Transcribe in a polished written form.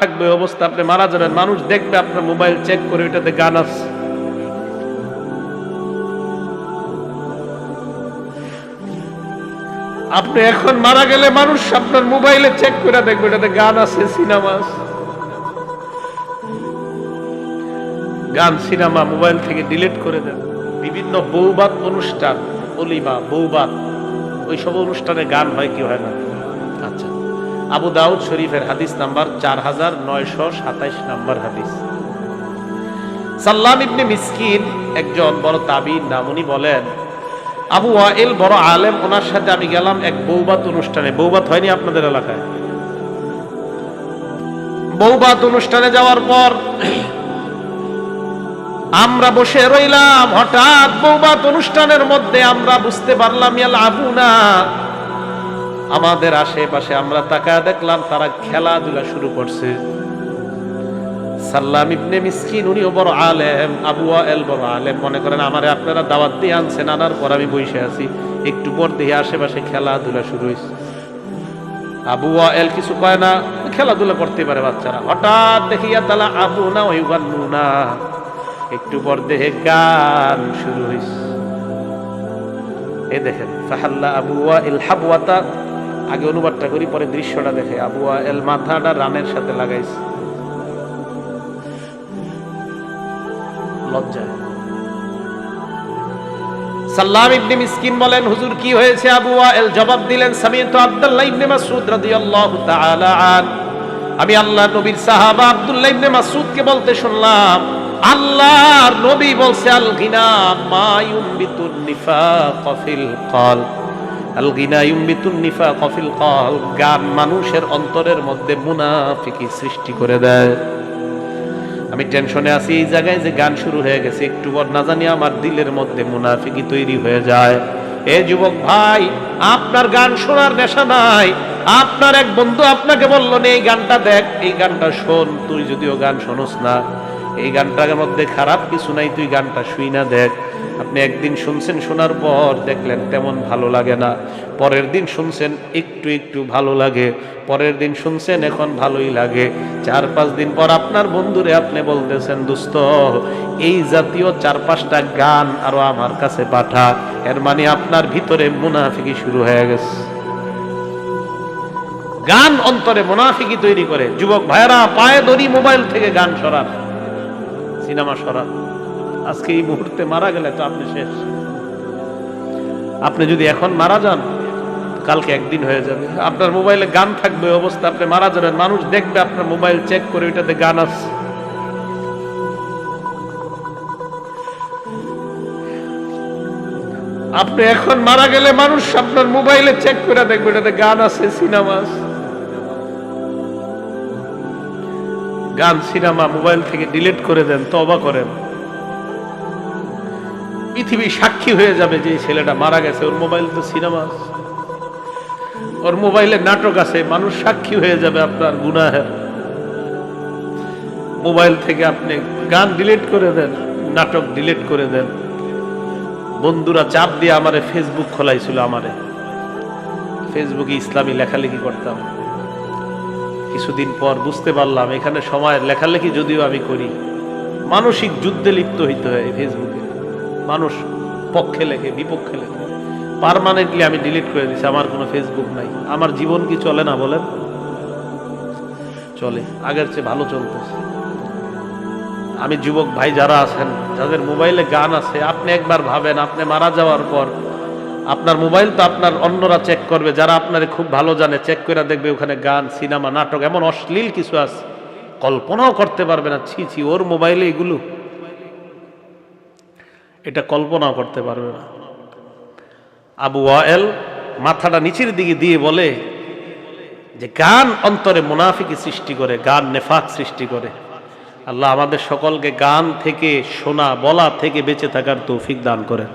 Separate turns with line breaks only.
থাকবে ওই অবস্থা আপনি মারা যাবেন, মানুষ দেখবে আপনার মোবাইল চেক করে ওইটাতে গান আছে। আপনি এখন মারা গেলে মানুষ আপনার মোবাইলে চেক করে দেখবে এটাতে গান আছে, সিনেমা আছে। গান সিনেমা মোবাইল থেকে ডিলিট করে দেন। বিভিন্ন বৌবাত অনুষ্ঠান, অলিমা বৌবাত, ওই সব অনুষ্ঠানে গান হয় কি হয় না? আচ্ছা, আবু দাউদ শরীফের হাদিস নাম্বার 4927 নাম্বার হাদিস। সাল্লাম ইবনে মিসকিন একজন বড় তাবিঈন নাম, উনি বলেন আবু ওয়াইল বড় আলেম, ওনার সাথে আমি গেলাম এক বৌবাত অনুষ্ঠানে। বৌবাত হয়নি আপনাদের এলাকায়? বৌবাত অনুষ্ঠানে যাওয়ার পর আমরা বসে রইলাম। হঠাৎ বৌবাত অনুষ্ঠানের মধ্যে আমরা বুঝতে পারলাম ইয়ালআবুনা, আমাদের আশেপাশে আমরা তাকায় দেখলাম তারা খেলাধুলা শুরু করছে। সাল্লাম ইবনে মিসকিন উনিও বড় আলেম, আবু ওয়াইল বড় আলেম, মনে করেন আমারে আপনারা দাওয়াত দিয়ে আনছেন, আনার পর আমি বসে আছি, একটু পর দেখি আশেপাশে খেলাধুলা শুরু হয়েছে। আবু ওয়াইল কিছু কয় না, খেলাধুলা করতে পারে বাচ্চারা। হঠাৎ দেখি তালা আবুনা ওই গান্নুনা, একটু পর দেখে গান শুরু হয়েছে। এই দেখেন ফাহাল্লা আবু ওয়াইল হাবওয়াতা, আগে অনুবাদটা করি পরে দৃশ্যটা দেখে। আবু ওয়াইল মাথাটা রানের সাথে লাগাইছে লজ্জায়। সাল্লাম ইবনে মিসকিন বলেন হুজুর কি হয়েছে? আবু ওয়াইল জবাব দিলেন সামি'তু আব্দুল্লাহ ইবনে মাসউদ রাদিয়াল্লাহু তাআলা আন, আমি আল্লাহর নবীর সাহাবা আব্দুল্লাহ ইবনে মাসউদকে বলতে শুনলাম আল্লাহর নবী বলছে আল গিনা মা ইউমবিতুন নিফাক ফিল কলব, আল গিনা ইউমবিতুন নিফাক ফিল কলব, গান মানুষের অন্তরের মধ্যে মুনাফিকি সৃষ্টি করে দেয়। আমি টেনশনে আছি, এই জায়গায় যে গান শুরু হয়ে গেছে, একটু পর না জানি আমার দিলের মধ্যে মুনাফিকি তৈরি হয়ে যায়। এ যুবক ভাই, আপনার গান শোনার নেশা নাই, আপনার এক বন্ধু আপনাকে বলল না এই গানটা দেখ, এই গানটা শোন, তুই যদিও গান শোনস না, এই গানটার মধ্যে খারাপ কিছু নাই, তুই গানটা শুই না দেখ। আপনি একদিন শুনছেন, শোনার পর দেখলেন তেমন ভালো লাগে না, পরের দিন শুনছেন একটু একটু ভালো লাগে, পরের দিন শুনছেন এখন ভালোই লাগে, 4-5 দিন পর আপনার বন্ধুরে আপনি বলতেছেন দোস্ত এই জাতীয় 4-5টা গান আরো আমার কাছে পাঠা। এর মানে আপনার ভিতরে মুনাফিকি শুরু হয়ে গেছে। গান অন্তরে মুনাফিকি তৈরি করে। যুবক ভাইরা, পায়ে ধরি মোবাইল থেকে গান সরান, সিনেমা সরান। আজকে এই মুহূর্তে মারা গেলে তো আপনি শেষ। আপনি যদি এখন মারা যান, কালকে একদিন হয়ে যাবে, আপনার মোবাইলে গান থাকবে অবস্থা আপনি মারা যাবেন, মানুষ দেখবে আপনার মোবাইল চেক করে ওইটাতে গান আছে। আপনি এখন মারা গেলে মানুষ আপনার মোবাইলে চেক করে দেখবে এটাতে গান আছে, সিনেমা আছে। গান সিনেমা মোবাইল থেকে ডিলিট করে দেন, তওবা করেন। পৃথিবী সাক্ষী হয়ে যাবে যে ছেলেটা মারা গেছে, ওর মোবাইল তো সিনেমা আছে, ওর মোবাইলে নাটক আছে, মানুষ সাক্ষী হয়ে যাবে আপনার গুনাহের। মোবাইল থেকে আপনি গান ডিলিট করে দেন, নাটক ডিলিট করে দেন। বন্ধুরা চাপ দিয়ে আমারে ফেসবুক খোলাইছিল, আমারে ফেসবুকে ইসলামী লেখালেখি করতাম। কিছুদিন পর বুঝতে পারলাম এখানে সময়ের লেখালেখি যদিও আমি করি, মানসিক যুদ্ধে লিপ্ত হইতে হয় ফেসবুকে। মানুষ পক্ষে লেখে, বিপক্ষে লেখে। পার্মানেন্টলি আমি ডিলিট করে দিচ্ছি, আমার কোনো ফেসবুক নাই। আমার জীবন কি চলে না বলেন? চলে, আগের চেয়ে ভালো চলতেছে। আমি যুবক ভাই যারা আছেন, যাদের মোবাইলে গান আছে, আপনি একবার ভাবেন আপনি মারা যাওয়ার পর আপনার মোবাইল তো আপনার অন্যরা চেক করবে, যারা আপনার খুব ভালো জানে, চেক করে দেখবে ওখানে গান, সিনেমা, নাটক, এমন অশ্লীল কিছু আছে কল্পনাও করতে পারবে না। ছি ছি, ওর মোবাইলে এগুলো, এটা কল্পনাও করতে পারবে না। আবু ওয়াইল মাথাটা নিচের দিকে দিয়ে বলে যে গান অন্তরে মুনাফিকি সৃষ্টি করে, গান নেফাক সৃষ্টি করে। আল্লাহ আমাদের সকলকে গান থেকে, শোনা বলা থেকে বেঁচে থাকার তৌফিক দান করেন।